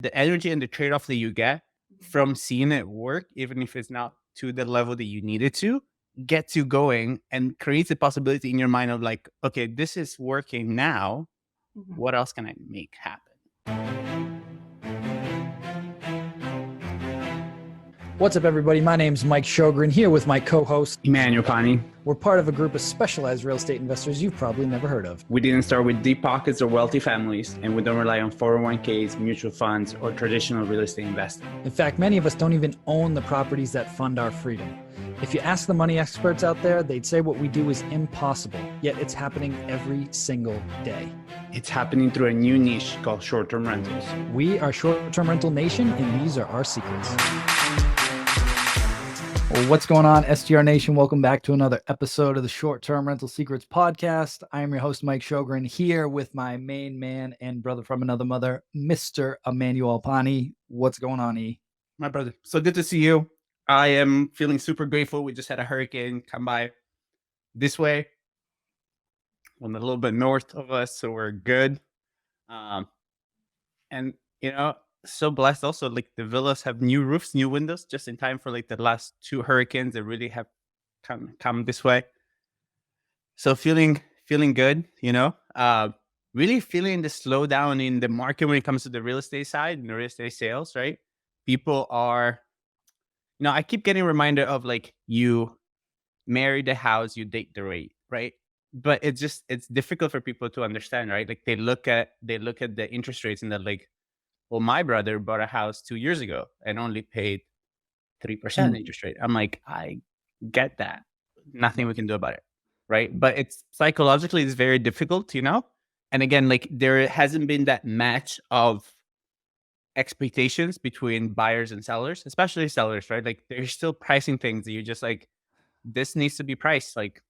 the energy and the trade-off that you get from seeing it work, even if it's not to the level that you need it to, gets you going and creates a possibility in your mind of like, okay, this is working now. What else can I make happen? What's up, everybody? My name's Mike Sjogren, here with my co-host, Emmanuel Pani. We're part of a group of specialized real estate investors you've probably never heard of. We didn't start with deep pockets or wealthy families, and we don't rely on 401ks, mutual funds, or traditional real estate investing. In fact, many of us don't even own the properties that fund our freedom. If you ask the money experts out there, they'd say what we do is impossible, yet it's happening every single day. It's happening through a new niche called short-term rentals. We are Short-Term Rental Nation, and these are our secrets. Well, what's going on, STR Nation? Welcome back to another episode of the Short-Term Rental Secrets podcast. I am your host, Mike Sjogren, here with my main man and brother from another mother, Mr. Emmanuel Pani. What's going on, E? My brother, so good to see you. I am feeling super grateful. We just had a hurricane come by this way, on a little bit north of us, so we're good. And you know, so blessed also, like the villas have new roofs, new windows, just in time for like the last two hurricanes that really have come this way. So feeling good, you know, really feeling the slowdown in the market when it comes to the real estate side and the real estate sales, right? People are, you know, I keep getting reminder of like, you marry the house, you date the rate, right? But it's difficult for people to understand, right? Like they look at the interest rates and they're like, well, my brother bought a house 2 years ago and only paid 3% interest rate. I'm like, I get that. Nothing we can do about it, right? But it's psychologically, it's very difficult, you know? And again, like there hasn't been that match of expectations between buyers and sellers, especially sellers, right? Like they're still pricing things that you're just like, this needs to be priced like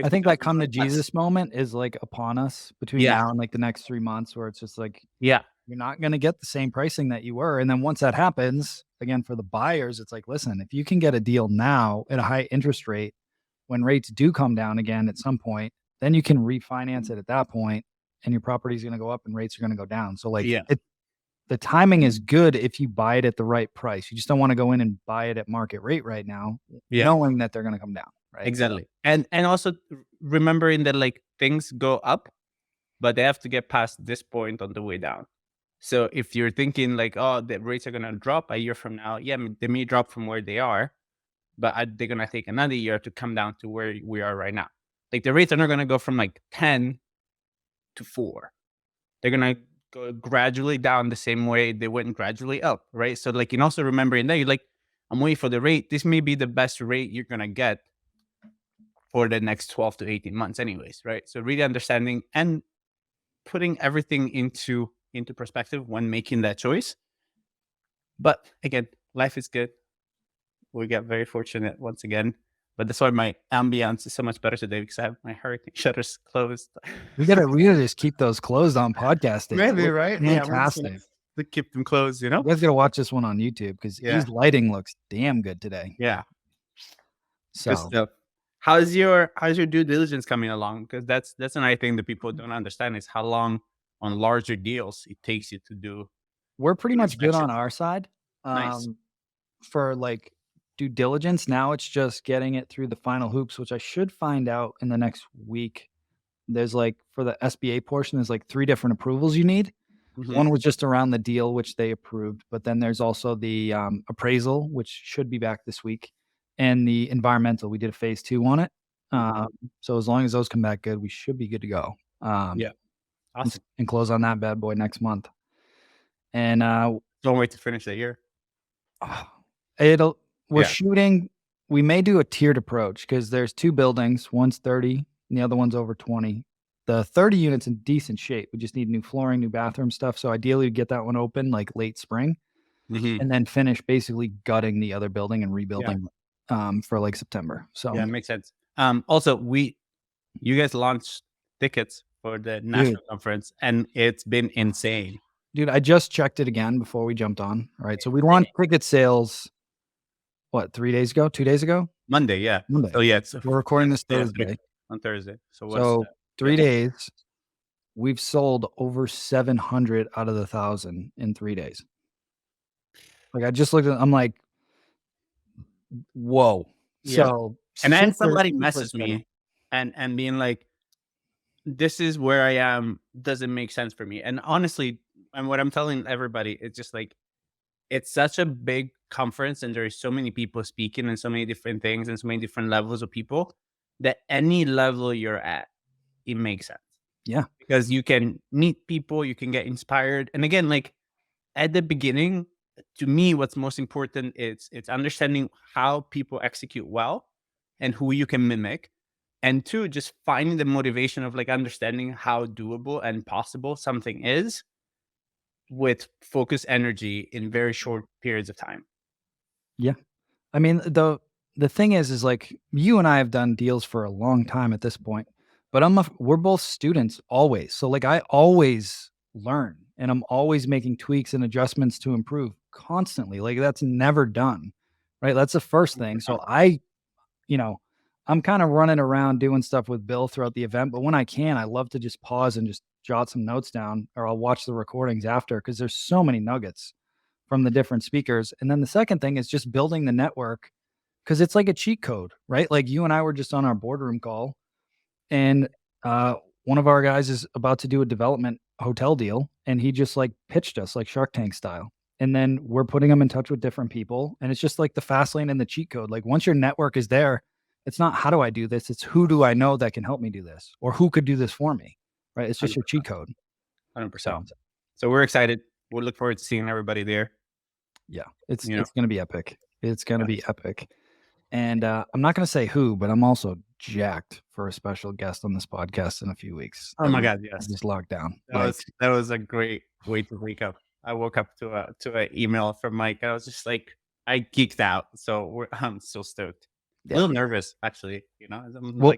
I think that come to Jesus moment is like upon us between now and like the next 3 months, where it's just like, you're not going to get the same pricing that you were. And then once that happens, again, for the buyers, it's like, listen, if you can get a deal now at a high interest rate, when rates do come down again at some point, then you can refinance it at that point and your property is going to go up and rates are going to go down. So like the timing is good if you buy it at the right price. You just don't want to go in and buy it at market rate right now, knowing that they're going to come down. Right. Exactly. And also remembering that like things go up, but they have to get past this point on the way down. So if you're thinking like, oh, the rates are going to drop a year from now, they may drop from where they are, but they're going to take another year to come down to where we are right now. Like the rates are not going to go from like 10 to 4. They're going to go gradually down the same way they went gradually up, right? So like, and also remembering that you're like, I'm waiting for the rate. This may be the best rate you're going to get for the next 12 to 18 months anyways, right? So really understanding and putting everything into perspective when making that choice. But again, life is good. We got very fortunate once again. But that's why my ambience is so much better today, because I have my hurricane shutters closed. We gotta just keep those closed on podcasting. Maybe, right? Fantastic. To keep them closed, you know? You guys gotta watch this one on YouTube because his lighting looks damn good today. Yeah. So good stuff. How's your due diligence coming along? Because that's another thing that people don't understand is how long on larger deals it takes you to do. We're pretty much good on our side. Nice. For like due diligence, now it's just getting it through the final hoops, which I should find out in the next week. There's like, for the SBA portion, there's like 3 different approvals you need. Mm-hmm. One was just around the deal, which they approved, but then there's also the appraisal, which should be back this week, and the environmental. We did a phase 2 on it. So as long as those come back good, we should be good to go. Awesome. And close on that bad boy next month. And don't wait to finish the year. We're shooting. We may do a tiered approach because there's 2 buildings. One's 30 and the other one's over 20. The 30 unit's in decent shape. We just need new flooring, new bathroom stuff. So ideally we'd get that one open like late spring, and then finish basically gutting the other building and rebuilding for like September. So it makes sense. Also, you guys launched tickets for the national conference, and it's been insane. Dude, I just checked it again before we jumped on. All right. So we launched ticket sales, 3 days ago? 2 days ago? Monday. Monday. Oh, yeah. We're recording this Thursday. On Thursday. So 3 days, we've sold over 700 out of the 1,000 in 3 days. Like I just looked at, I'm like, whoa. Yeah. So And then super, somebody super messes exciting. me and being like, this is where I am, doesn't make sense for me. And honestly, and what I'm telling everybody, it's just like, it's such a big conference and there's so many people speaking and so many different things and so many different levels of people that any level you're at, it makes sense. Yeah. Because you can meet people, you can get inspired. And again, like at the beginning, to me, what's most important is it's understanding how people execute well and who you can mimic. And two, just finding the motivation of like understanding how doable and possible something is with focused energy in very short periods of time. Yeah. I mean, the thing is like you and I have done deals for a long time at this point, but we're both students always. So like I always learn and I'm always making tweaks and adjustments to improve constantly. Like that's never done. Right? That's the first thing. So you know, I'm kind of running around doing stuff with Bill throughout the event, but when I can, I love to just pause and just jot some notes down or I'll watch the recordings after because there's so many nuggets from the different speakers. And then the second thing is just building the network because it's like a cheat code, right? Like you and I were just on our boardroom call and one of our guys is about to do a development hotel deal and he just like pitched us like Shark Tank style. And then we're putting them in touch with different people. And it's just like the fast lane and the cheat code. Like once your network is there, it's not how do I do this? It's who do I know that can help me do this or who could do this for me, right? It's just your cheat code. 100%. So we're excited. We'll look forward to seeing everybody there. Yeah, it's going to be epic. It's going to be epic. And I'm not going to say who, but I'm also jacked for a special guest on this podcast in a few weeks. Oh my God, yes. Just locked down. That was a great way to wake up. I woke up to an email from Mike. I was just like, I geeked out. So I'm so stoked. Yeah. A little nervous, actually. You know,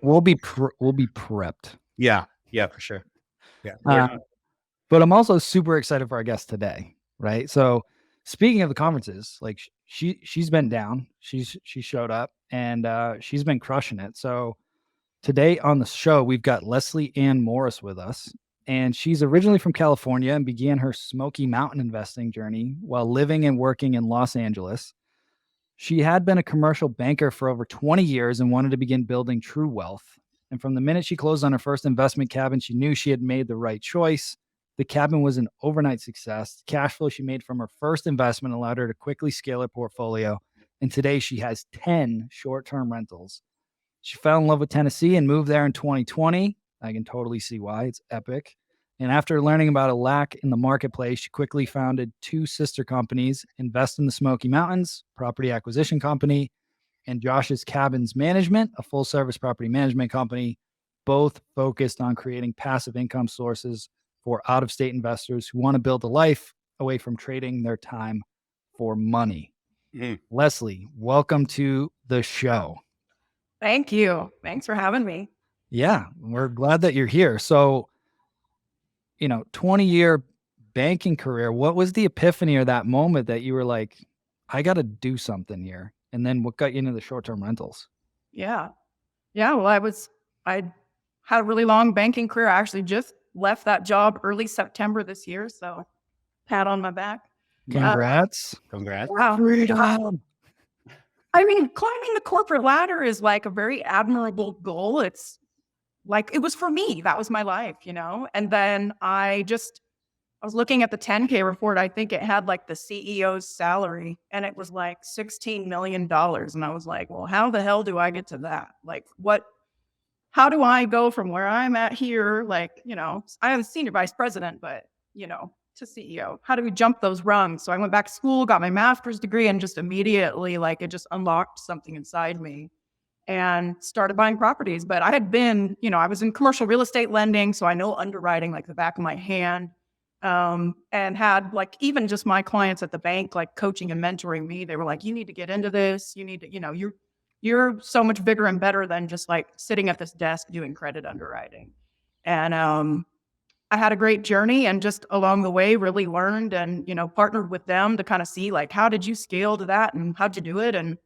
we'll be prepped. Yeah, for sure. Yeah. But I'm also super excited for our guest today, right? So speaking of the conferences, like she's been down, she showed up and she's been crushing it. So today on the show, we've got Leslie Ann Morris with us, and she's originally from California and began her Smoky Mountain investing journey while living and working in Los Angeles. She had been a commercial banker for over 20 years and wanted to begin building true wealth. And from the minute she closed on her first investment cabin, she knew she had made the right choice. The cabin was an overnight success. The cash flow she made from her first investment allowed her to quickly scale her portfolio. And today she has 10 short-term rentals. She fell in love with Tennessee and moved there in 2020. I can totally see why. It's epic. And after learning about a lack in the marketplace, she quickly founded two sister companies, Invest in the Smoky Mountains, property acquisition company, and Josh's Cabins Management, a full-service property management company, both focused on creating passive income sources for out-of-state investors who want to build a life away from trading their time for money. Mm-hmm. Leslie, welcome to the show. Thank you. Thanks for having me. Yeah, we're glad that you're here. So, 20-year banking career, what was the epiphany or that moment that you were like, I got to do something here? And then what got you into the short-term rentals? Yeah. Well, I had a really long banking career. I actually just left that job early September this year. So pat on my back. Congrats. Wow. Freedom. I mean, climbing the corporate ladder is like a very admirable goal. It's like, it was for me. That was my life, And then I was looking at the 10K report. I think it had like the CEO's salary and it was like $16 million. And I was like, well, how the hell do I get to that? Like how do I go from where I'm at here? Like, I am a senior vice president, but, to CEO, how do we jump those rungs? So I went back to school, got my master's degree, and just immediately, like, it just unlocked something inside me and started buying properties. But I had been, I was in commercial real estate lending, so I know underwriting like the back of my hand, and had like even just my clients at the bank, like coaching and mentoring me. They were like, you need to get into this. You need to, you're so much bigger and better than just like sitting at this desk doing credit underwriting. And I had a great journey and just along the way really learned and, partnered with them to kind of see like, how did you scale to that and how'd you do it? And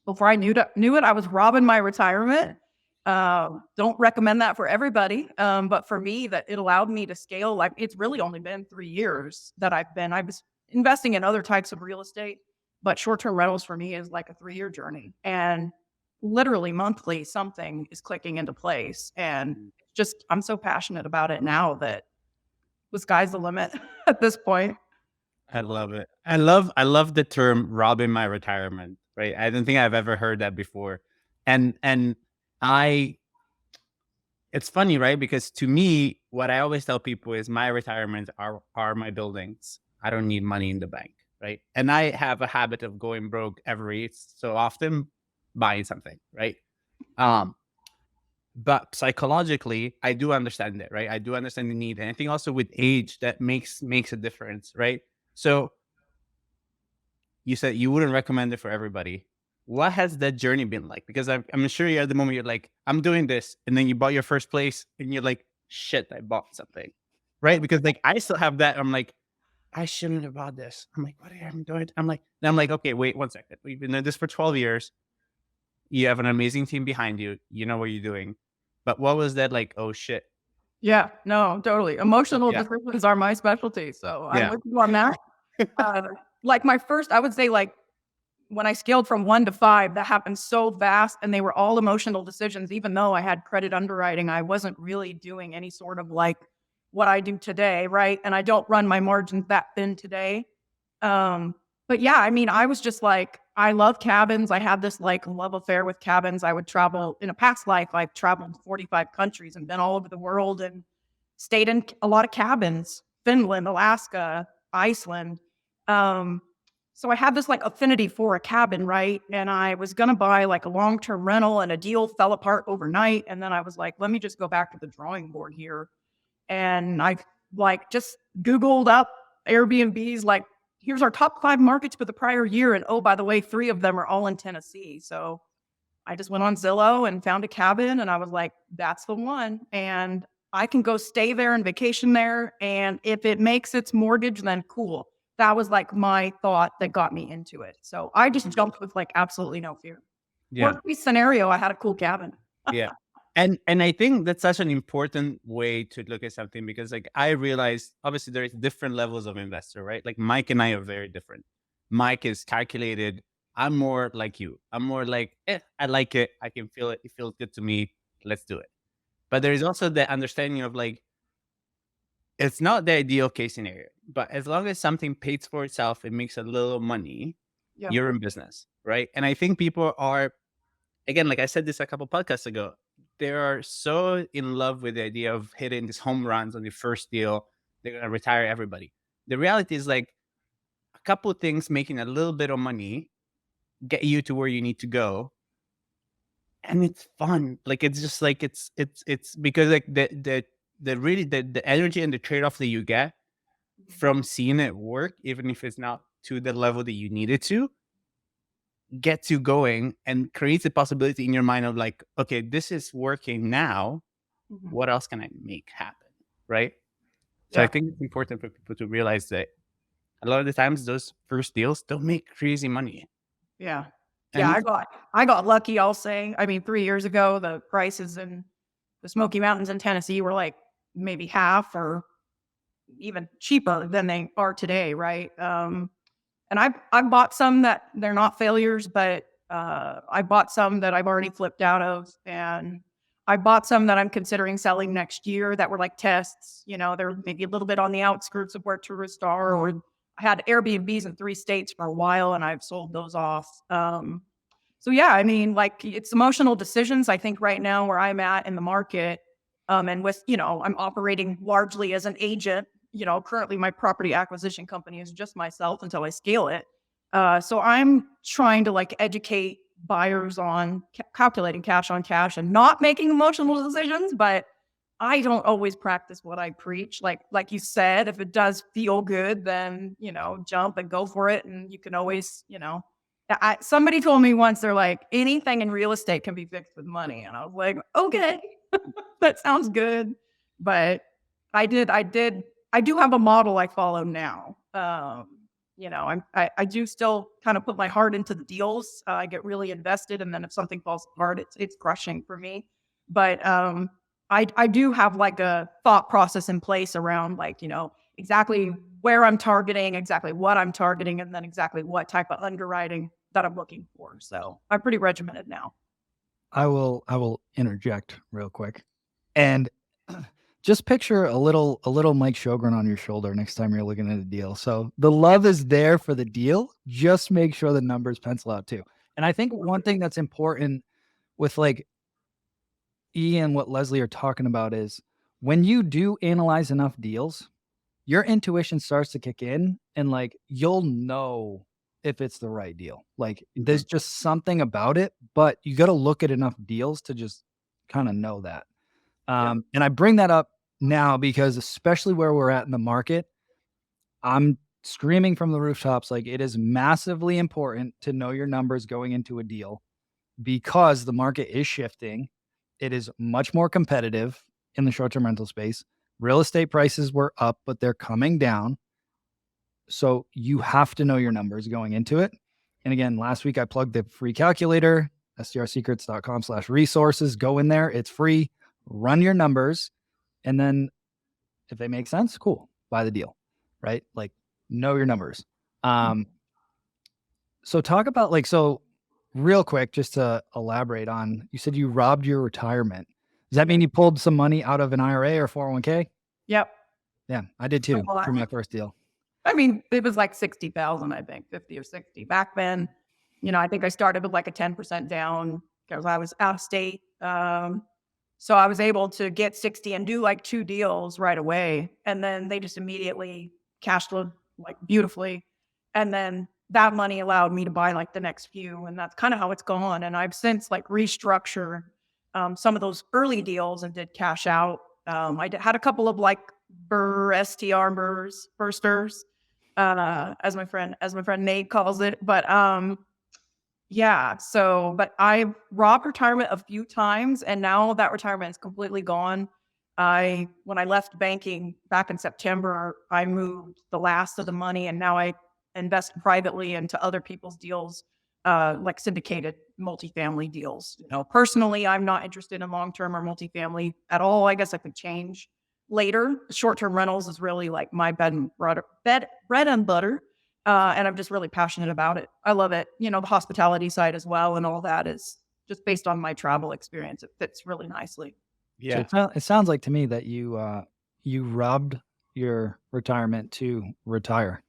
before I knew it, I was robbing my retirement. Don't recommend that for everybody. But for me, that it allowed me to scale. Like it's really only been 3 years that I was investing in other types of real estate, but short-term rentals for me is like a 3-year journey. And literally monthly, something is clicking into place. And just, I'm so passionate about it now that the sky's the limit at this point. I love it. I love the term robbing my retirement, right? I don't think I've ever heard that before. And it's funny, right? Because to me, what I always tell people is my retirement are my buildings. I don't need money in the bank, right? And I have a habit of going broke every so often buying something, right? But psychologically, I do understand it, right? I do understand the need. And I think also with age, that makes a difference, right? So you said you wouldn't recommend it for everybody. What has that journey been like? Because I'm sure you're at the moment you're like, I'm doing this. And then you bought your first place and you're like, shit, I bought something, right? Because like, I still have that. I'm like, I shouldn't have bought this. I'm like, what am I doing? I'm like, okay, wait 1 second. We've been doing this for 12 years. You have an amazing team behind you. You know what you're doing. But what was that like? Oh shit. Yeah, no, totally. Emotional decisions are my specialty. So I'm with you on that. Like my first, I would say like when I scaled from 1 to 5, that happened so fast and they were all emotional decisions. Even though I had credit underwriting, I wasn't really doing any sort of like what I do today, right? And I don't run my margins that thin today. But yeah, I mean, I was just like, I love cabins. I had this like love affair with cabins. I would travel in a past life. I've traveled 45 countries and been all over the world and stayed in a lot of cabins, Finland, Alaska, Iceland. So I had this like affinity for a cabin, right? And I was going to buy like a long-term rental and a deal fell apart overnight. And then I was like, let me just go back to the drawing board here. And I like just Googled up Airbnbs, like, here's our top 5 markets for the prior year. And oh, by the way, 3 of them are all in Tennessee. So I just went on Zillow and found a cabin and I was like, that's the one. And I can go stay there and vacation there. And if it makes its mortgage, then cool. That was like my thought that got me into it. So I just jumped with like absolutely no fear. Yeah. Worst case scenario, I had a cool cabin. Yeah. And I think that's such an important way to look at something because like I realized obviously there is different levels of investor, right? Like Mike and I are very different. Mike is calculated. I'm more like you. I'm more like, I like it. I can feel it. It feels good to me. Let's do it. But there is also the understanding of like, it's not the ideal case scenario, but as long as something pays for itself, it makes a little money, you're in business, right? And I think people are, again, like I said this a couple podcasts ago, they are so in love with the idea of hitting these home runs on the first deal. They're going to retire everybody. The reality is like a couple of things making a little bit of money get you to where you need to go. And it's fun. Like, it's just like, it's because like the energy and the trade-off that you get from seeing it work, even if it's not to the level that you need it to, gets you going and creates a possibility in your mind of like, okay, this is working now. What else can I make happen? Right. So I think it's important for people to realize that a lot of the times those first deals don't make crazy money. Yeah. Yeah. I got lucky. I'll say, I mean, 3 years ago, the prices in the Smoky Mountains in Tennessee were like maybe half or even cheaper than they are today. Right. And I've bought some that they're not failures, but I bought some that I've already flipped out of, and I bought some that I'm considering selling next year that were like tests. You know, they're maybe a little bit on the outskirts of where tourists are, or I had Airbnbs in 3 states for a while, and I've sold those off. So yeah, I mean, like it's emotional decisions. I think right now where I'm at in the market, and with, you know, I'm operating largely as an agent. You know, currently my property acquisition company is just myself until I scale it. So I'm trying to like educate buyers on calculating cash on cash and not making emotional decisions, but I don't always practice what I preach. Like you said, if it does feel good, then, you know, jump and go for it. And you can always, you know, somebody told me once, they're like, anything in real estate can be fixed with money. And I was like, okay, that sounds good. But I do have a model I follow now. You know, I do still kind of put my heart into the deals. I get really invested, and then if something falls apart, it's crushing for me. But I do have like a thought process in place around like, you know, exactly where I'm targeting, exactly what I'm targeting, and then exactly what type of underwriting that I'm looking for. So I'm pretty regimented now. I will interject real quick. And just picture a little Mike Sjogren on your shoulder next time you're looking at a deal. So the love is there for the deal. Just make sure the numbers pencil out too. And I think one thing that's important with like Ian, what Leslie are talking about is when you do analyze enough deals, your intuition starts to kick in and like you'll know if it's the right deal. Like there's just something about it, but you got to look at enough deals to just kind of know that. And I bring that up now because especially where we're at in the market, I'm screaming from the rooftops like it is massively important to know your numbers going into a deal because the market is shifting. It is much more competitive in the short-term rental space. Real estate prices were up, but they're coming down. So you have to know your numbers going into it. And again, last week I plugged the free calculator, strSecrets.com/resources. Go in there. It's free. Run your numbers. And then if they make sense, cool. Buy the deal, right? Like know your numbers. So talk about like, so real quick, just to elaborate on, you said you robbed your retirement. Does that mean you pulled some money out of an IRA or 401k? Yep. Yeah, I did too for my first deal. I mean, it was like 60,000, I think, 50 or 60 back then. You know, I think I started with like a 10% down because I was out of state. So I was able to get 60 and do like 2 deals right away. And then they just immediately cash flowed like beautifully. And then that money allowed me to buy like the next few. And that's kind of how it's gone. And I've since like restructured some of those early deals and did cash out. I had a couple of like STR bursters, as my friend Nate calls it. But yeah, so but I've robbed retirement a few times, and now that retirement is completely gone. When I left banking back in September, I moved the last of the money, and now I invest privately into other people's deals, like syndicated multifamily deals. You know, personally, I'm not interested in long-term or multifamily at all. I guess I could change later. Short-term rentals is really like my bread and butter. And I'm just really passionate about it. I love it. You know, the hospitality side as well. And all that is just based on my travel experience. It fits really nicely. Yeah. So it sounds like to me that you robbed your retirement to retire.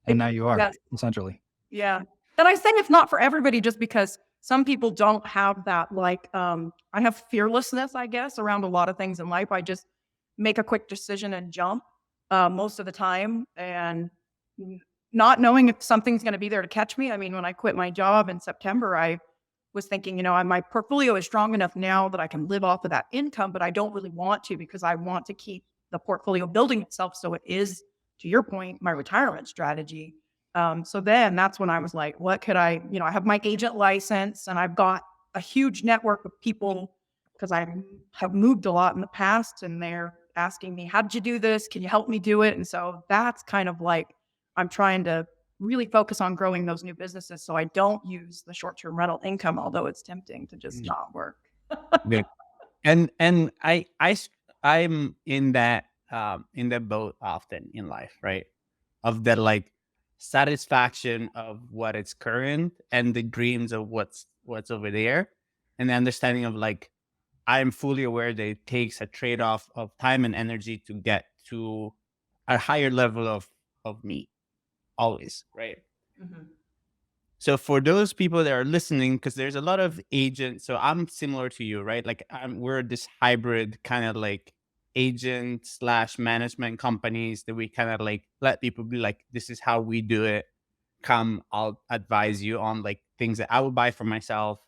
And now you are, essentially. Yeah. And I say it's not for everybody just because some people don't have that, like, I have fearlessness, I guess, around a lot of things in life. I just make a quick decision and jump most of the time. And not knowing if something's going to be there to catch me. I mean, when I quit my job in September, I was thinking, you know, my portfolio is strong enough now that I can live off of that income, but I don't really want to because I want to keep the portfolio building itself. So it is, to your point, my retirement strategy. So then that's when I was like, what could I, you know, I have my agent license and I've got a huge network of people because I have moved a lot in the past and they're asking me, how did you do this? Can you help me do it? And so that's kind of like, I'm trying to really focus on growing those new businesses so I don't use the short-term rental income, although it's tempting to just not work. Good. And I'm in that boat often in life, right? Of that like satisfaction of what is current and the dreams of what's over there, and the understanding of like I'm fully aware that it takes a trade-off of time and energy to get to a higher level of me. Always, right? Mm-hmm. So for those people that are listening, because there's a lot of agents, so I'm similar to you, right? Like we're this hybrid kind of like agent / management companies that we kind of like let people be like, this is how we do it. Come, I'll advise you on like things that I would buy for myself,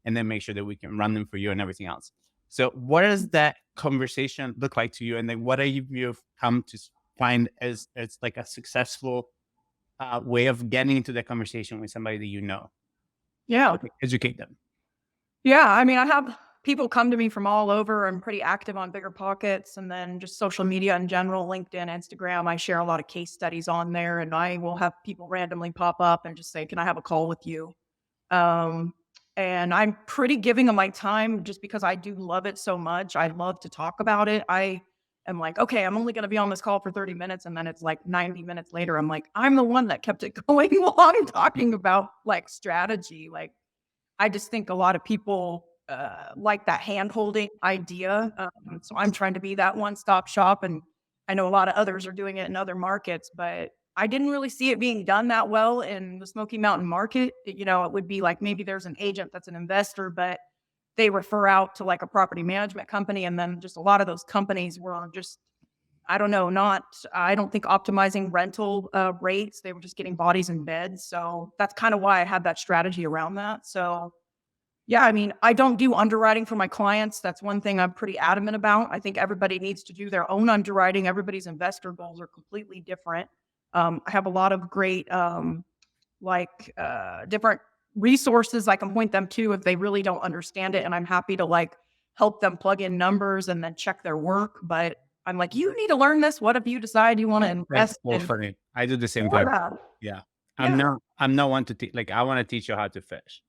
and then make sure that we can run them for you and everything else. So what does that conversation look like to you? And then what have you come to find as like a successful way of getting into the conversation with somebody that you know? Yeah. Educate them. Yeah. I mean, I have people come to me from all over. I'm pretty active on Bigger Pockets and then just social media in general, LinkedIn, Instagram. I share a lot of case studies on there and I will have people randomly pop up and just say, can I have a call with you? And I'm pretty giving of my time just because I do love it so much. I love to talk about it. I am like, okay, I'm only going to be on this call for 30 minutes. And then it's like 90 minutes later, I'm like, I'm the one that kept it going long talking about like strategy. Like, I just think a lot of people like that hand-holding idea. So I'm trying to be that one-stop shop. And I know a lot of others are doing it in other markets, but I didn't really see it being done that well in the Smoky Mountain market. You know, it would be like maybe there's an agent that's an investor, but they refer out to like a property management company. And then just a lot of those companies were just, I don't know, I don't think optimizing rental rates. They were just getting bodies in beds. So that's kind of why I had that strategy around that. So yeah, I mean, I don't do underwriting for my clients. That's one thing I'm pretty adamant about. I think everybody needs to do their own underwriting. Everybody's investor goals are completely different. I have a lot of great, different resources I can point them to if they really don't understand it. And I'm happy to like help them plug in numbers and then check their work. But I'm like, you need to learn this. What if you decide you want to invest? That's funny. I do the same thing. Yeah. I'm not one to like, I want to teach you how to fish.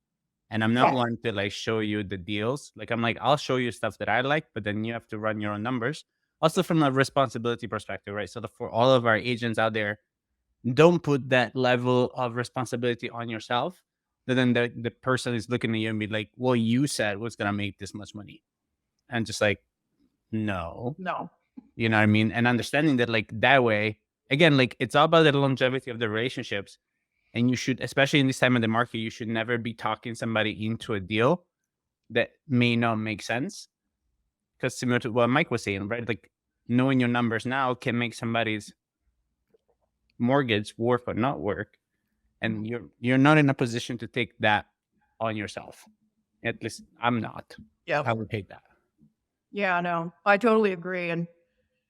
And I'm not one to like show you the deals. Like, I'm like, I'll show you stuff that I like, but then you have to run your own numbers. Also from a responsibility perspective, right? So for all of our agents out there, don't put that level of responsibility on yourself. That then the person is looking at you and be like, well, you said what's going to make this much money. And just like, no. You know what I mean? And understanding that like that way, again, like it's all about the longevity of the relationships. And you should, especially in this time of the market, you should never be talking somebody into a deal that may not make sense. Because similar to what Mike was saying, right? Like knowing your numbers now can make somebody's mortgage work or not work. And you're not in a position to take that on yourself. At least I'm not. Yeah. I would take that. Yeah, no, I totally agree. And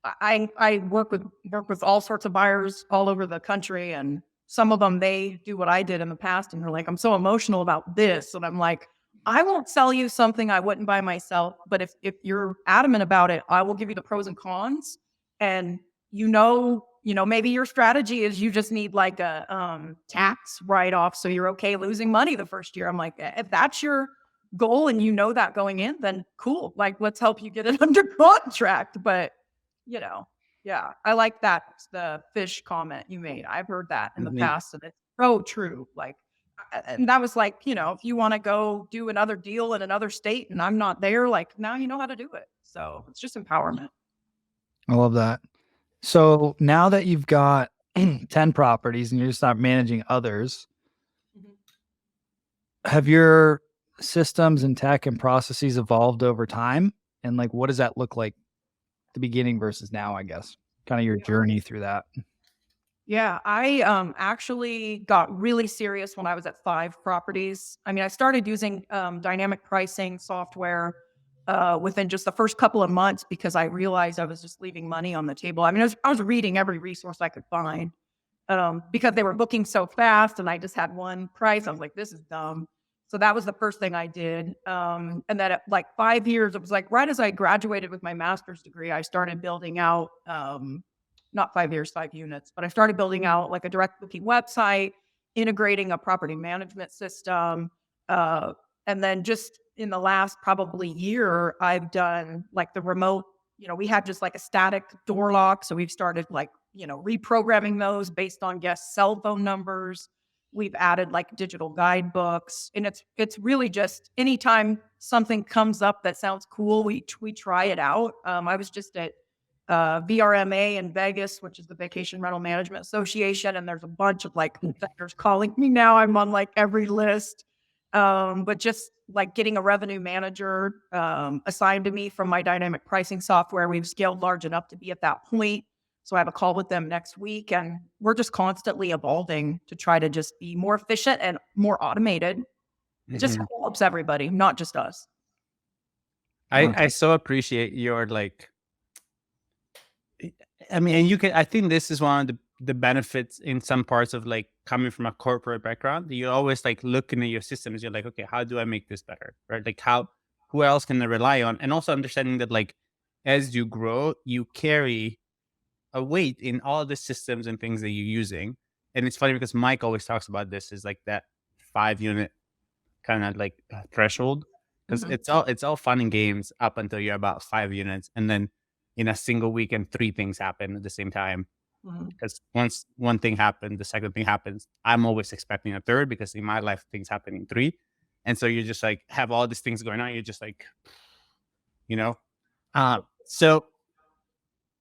I work with all sorts of buyers all over the country, and some of them, they do what I did in the past, and they're like, I'm so emotional about this. And I'm like, I won't sell you something I wouldn't buy myself. But if you're adamant about it, I will give you the pros and cons. And maybe your strategy is you just need like a tax write-off, so you're okay losing money the first year. I'm like, if that's your goal and you know that going in, then cool. Like, let's help you get it under contract. But yeah, I like that, the fish comment you made. I've heard that in the past, and it's so true. Like, and that was like, if you want to go do another deal in another state and I'm not there, like now you know how to do it. So it's just empowerment. I love that. So now that you've got 10 properties and you're just not managing others, have your systems and tech and processes evolved over time? And like, what does that look like the beginning versus now, I guess, kind of your journey through that? Yeah, I actually got really serious when I was at 5 properties. I mean, I started using dynamic pricing software within just the first couple of months because I realized I was just leaving money on the table. I mean, I was reading every resource I could find because they were booking so fast and I just had one price. I was like, this is dumb. So that was the first thing I did. And then at like 5 years, it was like right as I graduated with my master's degree, I started building out, not 5 years, 5 units, but I started building out like a direct booking website, integrating a property management system. And then just in the last probably year, I've done like the remote, we had just like a static door lock. So we've started like, reprogramming those based on guest cell phone numbers. We've added like digital guidebooks, and it's really just anytime something comes up that sounds cool, we try it out. I was just at VRMA in Vegas, which is the Vacation Rental Management Association, and there's a bunch of like vendors calling me now. I'm on like every list, but just like getting a revenue manager assigned to me from my dynamic pricing software. We've scaled large enough to be at that point. So I have a call with them next week, and we're just constantly evolving to try to just be more efficient and more automated. It just helps everybody, not just us. I so appreciate your like, I mean, I think this is one of the benefits in some parts of like coming from a corporate background. You're always like looking at your systems. You're like, okay, how do I make this better? Right? Like who else can I rely on? And also understanding that like, as you grow, you carry a weight in all the systems and things that you're using. And it's funny because Mike always talks about this is like that 5-unit kind of like threshold, because it's all fun and games up until you're about 5 units. And then in a single weekend 3 things happen at the same time. Mhm. Because once one thing happened, the second thing happens, I'm always expecting a third, because in my life things happen in 3. And so you just like have all these things going on. You're just like, you know. So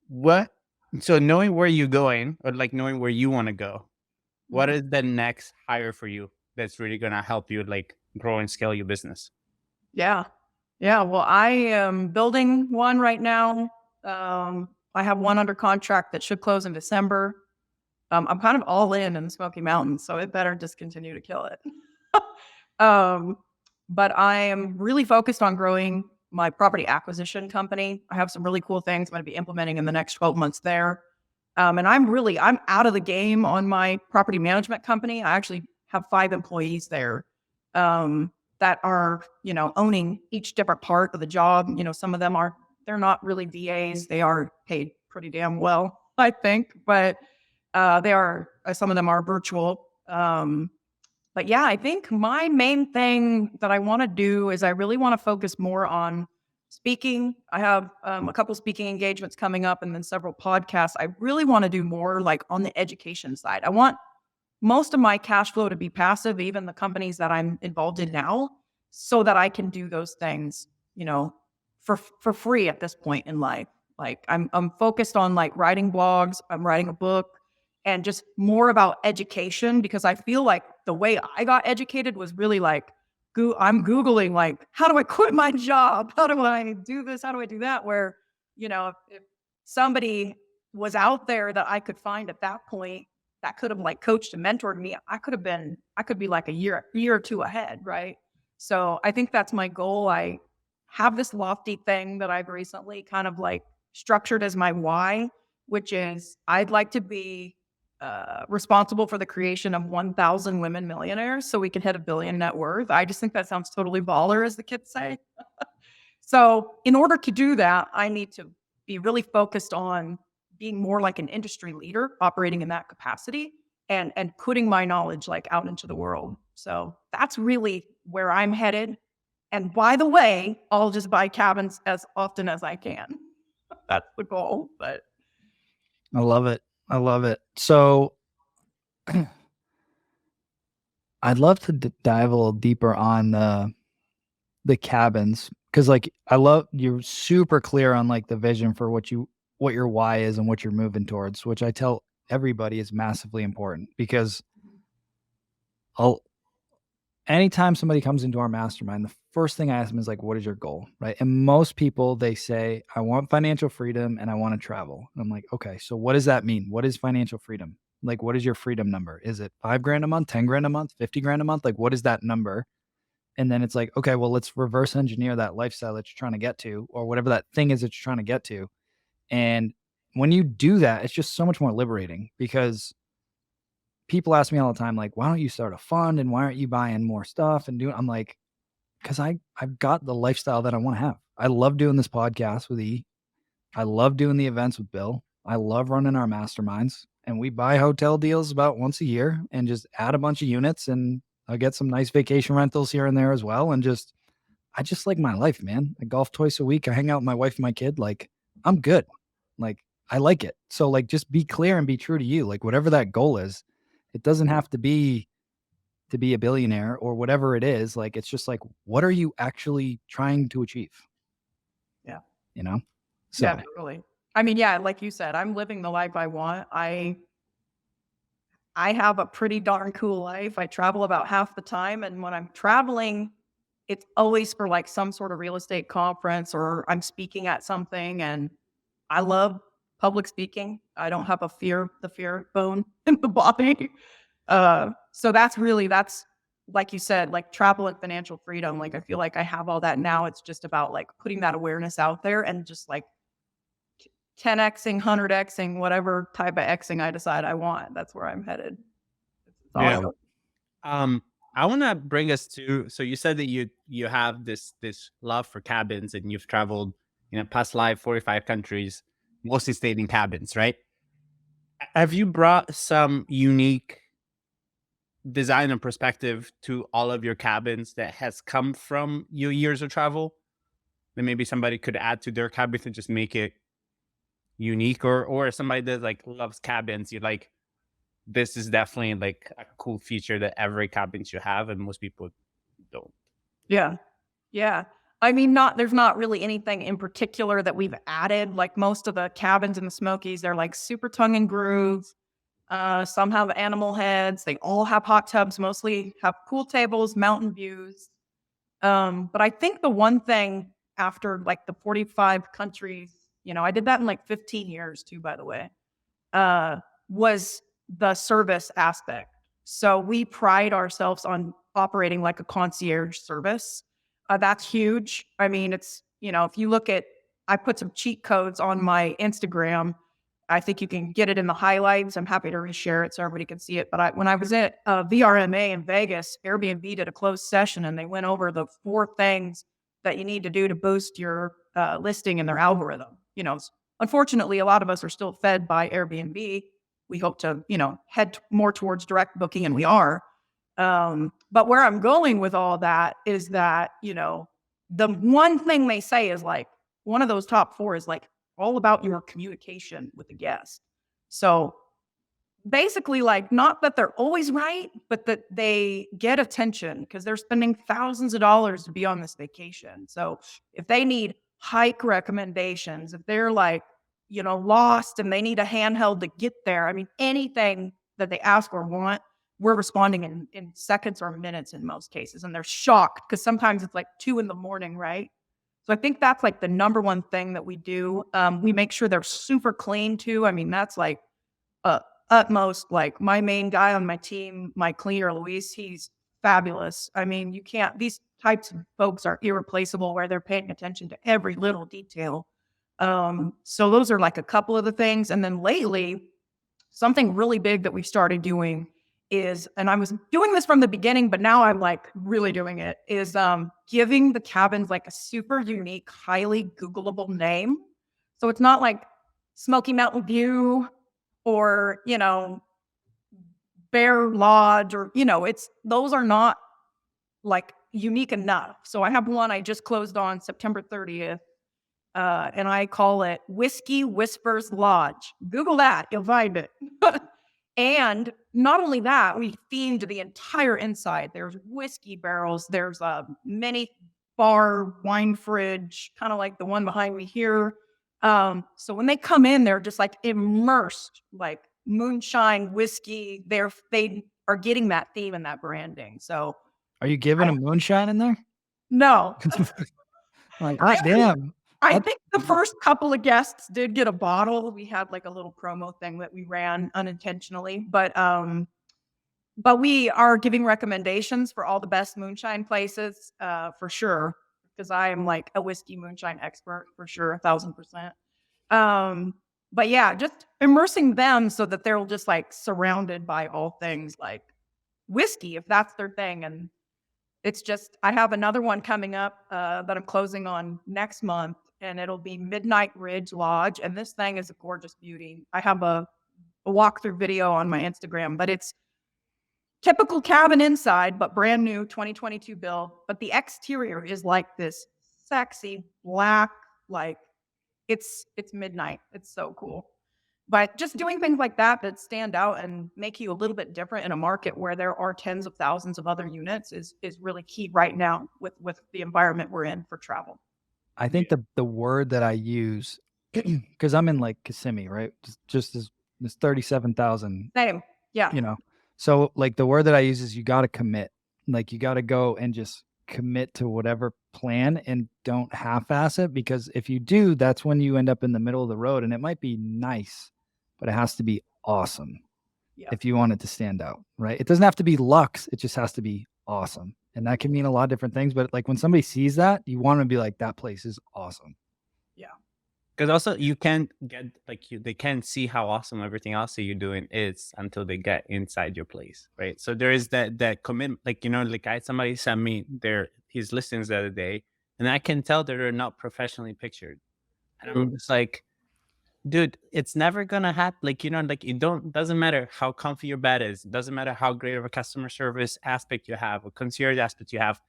what? So knowing where you're going, or like knowing where you want to go, what Mhm. is the next hire for you that's really gonna help you like grow and scale your business? Yeah. Yeah. Well, I am building one right now. I have one under contract that should close in December. I'm kind of all in the Smoky Mountains, so it better just continue to kill it. um, but I am really focused on growing my property acquisition company. I have some really cool things I'm going to be implementing in the next 12 months there. And I'm out of the game on my property management company. I actually have 5 employees there that are, owning each different part of the job. Some of them they're not really VAs. They are paid pretty damn well, I think, but some of them are virtual. But yeah, I think my main thing that I want to do is I really want to focus more on speaking. I have a couple speaking engagements coming up and then several podcasts. I really want to do more like on the education side. I want most of my cash flow to be passive, even the companies that I'm involved in now, so that I can do those things, for free at this point in life. Like I'm focused on like writing blogs, I'm writing a book, and just more about education, because I feel like the way I got educated was really like I'm Googling like, how do I quit my job? How do I do this? How do I do that? Where, if somebody was out there that I could find at that point that could have like coached and mentored me, I could be like a year or 2 ahead. Right. So I think that's my goal. I have this lofty thing that I've recently kind of like structured as my why, which is I'd like to be responsible for the creation of 1,000 women millionaires so we can hit $1 billion net worth. I just think that sounds totally baller, as the kids say. So in order to do that, I need to be really focused on being more like an industry leader, operating in that capacity, and putting my knowledge like out into the world. So that's really where I'm headed. And by the way, I'll just buy cabins as often as I can. That's the goal. But I love it. I love it. So I'd love to dive a little deeper on the cabins, because like I love you're super clear on like the vision for what your why is and what you're moving towards, which I tell everybody is massively important, because anytime somebody comes into our mastermind, the first thing I ask them is like, what is your goal? Right. And most people, they say, I want financial freedom and I want to travel. And I'm like, okay, so what does that mean? What is financial freedom? Like, what is your freedom number? Is it $5,000 a month, 10 grand a month, 50 grand a month? Like, what is that number? And then it's like, okay, well, let's reverse engineer that lifestyle that you're trying to get to, or whatever that thing is that you're trying to get to. And when you do that, it's just so much more liberating, because people ask me all the time, like, why don't you start a fund and why aren't you buying more stuff and doing, I'm like, because I've got the lifestyle that I want to have. I love doing this podcast with E. I love doing the events with Bill. I love running our masterminds, and we buy hotel deals about once a year and just add a bunch of units, and I get some nice vacation rentals here and there as well. And I just like my life, man. I golf twice a week. I hang out with my wife and my kid. Like, I'm good. Like, I like it. So like, just be clear and be true to you. Like, whatever that goal is, it doesn't have to be a billionaire or whatever it is. Like, it's just like, what are you actually trying to achieve? yeah. So yeah, totally. I mean, yeah, like you said, I'm living the life I want. I have a pretty darn cool life. I travel about half the time. And when I'm traveling, it's always for like some sort of real estate conference, or I'm speaking at something. And I love public speaking. I don't have the fear bone in the body. So that's like you said, like travel and financial freedom. Like, I feel like I have all that now. It's just about like putting that awareness out there and just like 10xing, 100xing, whatever type of xing I decide I want. That's where I'm headed. Yeah. I want to bring us to, so you said that you have this love for cabins, and you've traveled in a past life 45 countries, mostly stayed in cabins, right? Have you brought some unique design and perspective to all of your cabins that has come from your years of travel, that maybe somebody could add to their cabin to just make it unique, or somebody that like loves cabins, you're like, this is definitely like a cool feature that every cabin should have, and most people don't. Yeah. Yeah. I mean, there's not really anything in particular that we've added. Like most of the cabins in the Smokies, they're like super tongue and groove. Some have animal heads. They all have hot tubs, mostly have pool tables, mountain views. But I think the one thing after like the 45 countries, I did that in like 15 years too, by the way, was the service aspect. So we pride ourselves on operating like a concierge service. That's huge. I mean, it's, if you look at, I put some cheat codes on my Instagram. I think you can get it in the highlights. I'm happy to reshare it so everybody can see it. But when I was at VRMA in Vegas, Airbnb did a closed session and they went over the 4 things that you need to do to boost your listing in their algorithm. Unfortunately, a lot of us are still fed by Airbnb. We hope to, head more towards direct booking, and we are. But where I'm going with all that is that, the one thing they say is like, one of those top 4 is like all about your communication with the guest. So basically, like, not that they're always right, but that they get attention because they're spending thousands of dollars to be on this vacation. So if they need hike recommendations, if they're like, lost and they need a handheld to get there, I mean, anything that they ask or want, we're responding in seconds or minutes in most cases. And they're shocked because sometimes it's like 2 a.m, right? So I think that's like the number one thing that we do. We make sure they're super clean too. I mean, that's like utmost. Like my main guy on my team, my cleaner, Luis, he's fabulous. I mean, these types of folks are irreplaceable where they're paying attention to every little detail. So those are like a couple of the things. And then lately, something really big that we started doing is, and I was doing this from the beginning, but now I'm like really doing it, is giving the cabins like a super unique, highly Googleable name. So it's not like Smoky Mountain View or, Bear Lodge or, those are not like unique enough. So I have one I just closed on September 30th. And I call it Whiskey Whispers Lodge. Google that, you'll find it. And not only that, we themed the entire inside. There's whiskey barrels. There's a mini bar wine fridge, kind of like the one behind me here. So when they come in, they're just like immersed, like moonshine, whiskey. They are getting that theme and that branding. So, are you giving them moonshine in there? No. Like, hot damn. I think the first couple of guests did get a bottle. We had like a little promo thing that we ran unintentionally, but we are giving recommendations for all the best moonshine places, for sure, because I am like a whiskey moonshine expert for sure, 1,000%. But yeah, just immersing them so that they're just like surrounded by all things like whiskey, if that's their thing. And it's just, I have another one coming up that I'm closing on next month, and it'll be Midnight Ridge Lodge. And this thing is a gorgeous beauty. I have a walkthrough video on my Instagram, but it's typical cabin inside, but brand new 2022 build. But the exterior is like this sexy black, like it's midnight. It's so cool. But just doing things like that stand out and make you a little bit different in a market where there are tens of thousands of other units is really key right now with the environment we're in for travel. I think the word that I use, because I'm in like Kissimmee, right? Just as this 37,000. Same. Yeah. So like the word that I use is you got to commit. Like you got to go and just commit to whatever plan and don't half-ass it, because if you do, that's when you end up in the middle of the road, and it might be nice, but it has to be awesome if you want it to stand out, right? It doesn't have to be luxe. It just has to be awesome. And that can mean a lot of different things. But like when somebody sees that, you want to be like, that place is awesome. Yeah. Because also you can't get they can't see how awesome everything else that you're doing is until they get inside your place, right? So there is that commitment. Like somebody sent me his listings the other day, and I can tell that they're not professionally pictured. And I'm just like, dude, it's never gonna happen. Doesn't matter how comfy your bed is, it doesn't matter how great of a customer service aspect you have, a concierge aspect you have,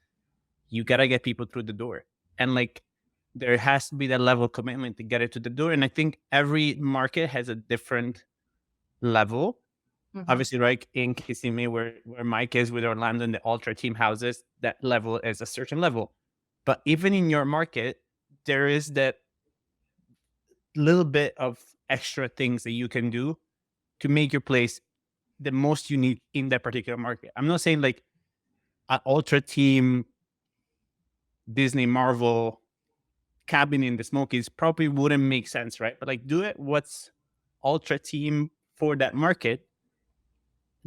you gotta get people through the door. And like there has to be that level of commitment to get it to the door. And I think every market has a different level. Obviously, right, in Kissimmee, where Mike is with Orlando and the ultra team houses, that level is a certain level. But even in your market, there is that little bit of extra things that you can do to make your place the most unique in that particular market. I'm not saying like an ultra team Disney Marvel cabin in the Smokies probably wouldn't make sense, right? But like do it what's ultra team for that market,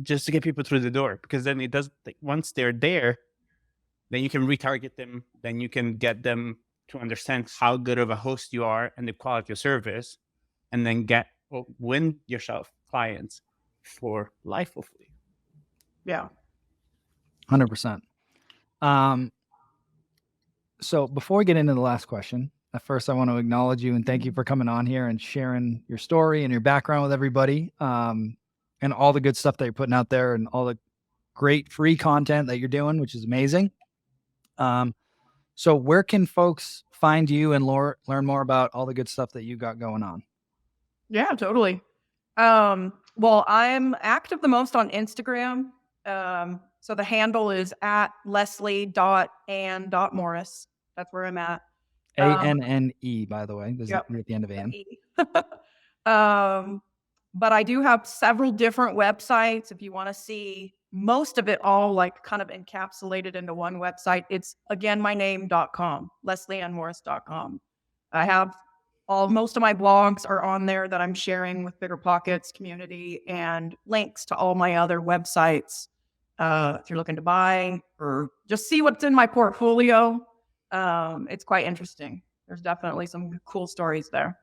just to get people through the door, because then it does, like, once they're there, then you can retarget them, then you can get them to understand how good of a host you are and the quality of service, and then win yourself clients for life, hopefully. Yeah. 100%. So before we get into the last question, at first I want to acknowledge you and thank you for coming on here and sharing your story and your background with everybody. And all the good stuff that you're putting out there and all the great free content that you're doing, which is amazing. So where can folks find you and learn more about all the good stuff that you got going on? Yeah, totally. Well, I'm active the most on Instagram. So the handle is at leslie.ann.morris. That's where I'm at. ANNE, by the way. There's an E at the end of Ann. But I do have several different websites. If you want to see most of it all like kind of encapsulated into one website, it's again my name.com, leslieannmorris.com. I have most of my blogs are on there that I'm sharing with Bigger Pockets community, and links to all my other websites. If you're looking to buy or just see what's in my portfolio, it's quite interesting. There's definitely some cool stories there.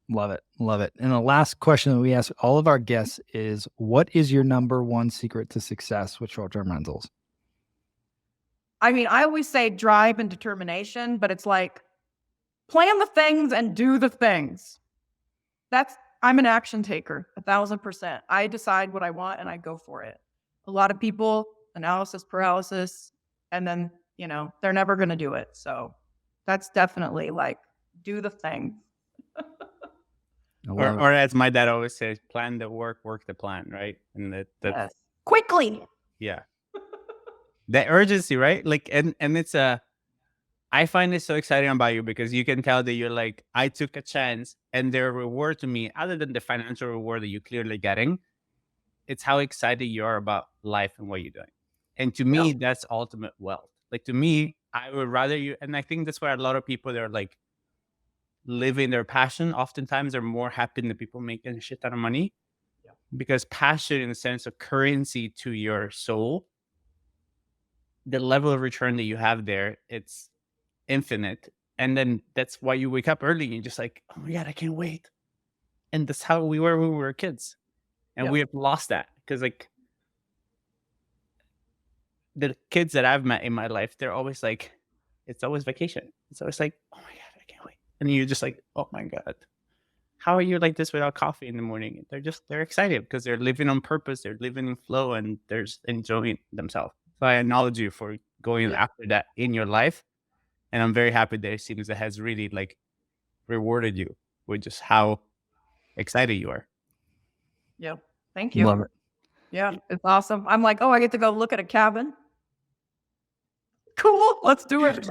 Love it. Love it. And the last question that we ask all of our guests is, what is your number one secret to success with short-term rentals? I mean, I always say drive and determination, but it's like plan the things and do the things. I'm an action taker, 1,000%. I decide what I want and I go for it. A lot of people, analysis paralysis, and then, they're never going to do it. So that's definitely like, do the thing. Or as my dad always says, plan the work the plan, right? And that's yes. Quickly. Yeah. The urgency, right? Like, and it's I find it so exciting about you because you can tell that you're like, I took a chance, and their reward to me, other than the financial reward that you're clearly getting, it's how excited you are about life and what you're doing. And to me, that's ultimate wealth. Like, to me, I would rather you, and I think that's why a lot of people that are like living their passion, oftentimes are more happy than the people making a shit ton of money. Yeah. Because passion, in the sense of currency to your soul, the level of return that you have there, it's infinite. And then that's why you wake up early and you're just like, oh my God, I can't wait. And that's how we were when we were kids. And we have lost that, because like the kids that I've met in my life, they're always like, it's always vacation. It's always like, oh my God, I can't wait. And you're just like, oh my God, how are you like this without coffee in the morning? They're excited because they're living on purpose. They're living in flow and they're enjoying themselves. So I acknowledge you for going after that in your life. And I'm very happy that it seems that has really like rewarded you with just how excited you are. Yeah. Thank you. Love it. Yeah. It's awesome. I'm like, oh, I get to go look at a cabin. Cool. Let's do it.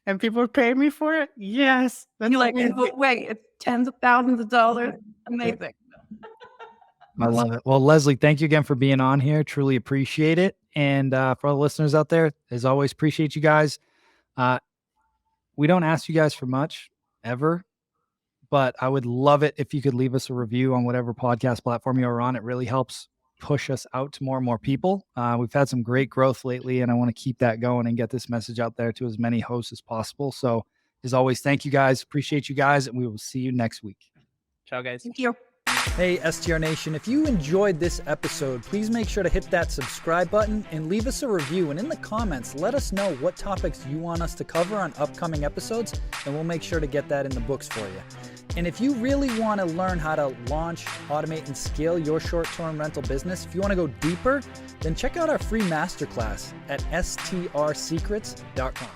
And people pay me for it? Yes. That's you're like, wait, it's tens of thousands of dollars. Amazing. I love it. Well, Leslie, thank you again for being on here. Truly appreciate it. And for all the listeners out there, as always, appreciate you guys. We don't ask you guys for much ever, but I would love it if you could leave us a review on whatever podcast platform you're on. It really helps push us out to more and more people. We've had some great growth lately, and I want to keep that going and get this message out there to as many hosts as possible. So as always, thank you guys. Appreciate you guys, and we will see you next week. Ciao, guys. Thank you. Hey, STR Nation, if you enjoyed this episode, please make sure to hit that subscribe button and leave us a review. And in the comments, let us know what topics you want us to cover on upcoming episodes, and we'll make sure to get that in the books for you. And if you really want to learn how to launch, automate, and scale your short-term rental business, if you want to go deeper, then check out our free masterclass at strsecrets.com.